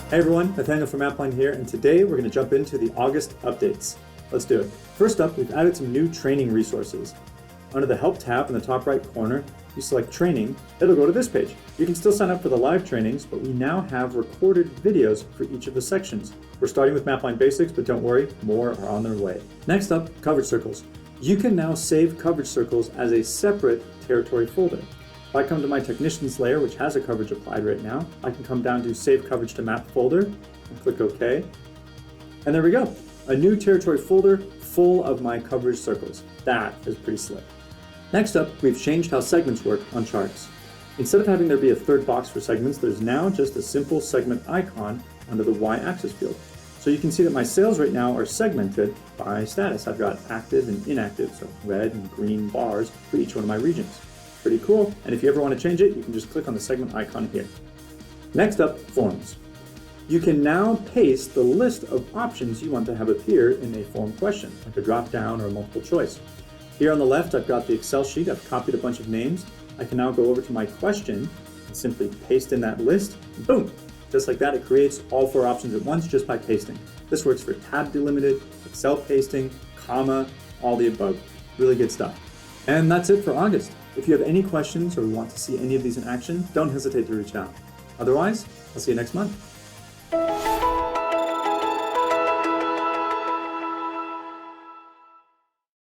Hey everyone, Nathaniel from Mapline here, and today we're going to jump into the August updates. Let's do it. First up, we've added some new training resources. Under the Help tab in the top right corner, you select Training, it'll go to this page. You can still sign up for the live trainings, but we now have recorded videos for each of the sections. We're starting with Mapline Basics, but don't worry, more are on their way. Next up, coverage circles. You can now save coverage circles as a separate territory folder. If I come to my technicians layer, which has a coverage applied right now, I can come down to Save Coverage to Map folder and click OK. And there we go. A new territory folder full of my coverage circles. That is pretty slick. Next up, we've changed how segments work on charts. Instead of having there be a third box for segments, there's now just a simple segment icon under the Y-axis field. So you can see that my sales right now are segmented by status. I've got active and inactive, so red and green bars for each one of my regions. Pretty cool, and if you ever want to change it, you can just click on the segment icon here. Next up, forms. You can now paste the list of options you want to have appear in a form question, like a drop-down or a multiple choice. Here on the left, I've got the Excel sheet. I've copied a bunch of names. I can now go over to my question and simply paste in that list. Boom! Just like that, it creates all 4 options at once just by pasting. This works for tab delimited, Excel pasting, comma, all the above. Really good stuff. And that's it for August. If you have any questions or want to see any of these in action, don't hesitate to reach out. Otherwise, I'll see you next month.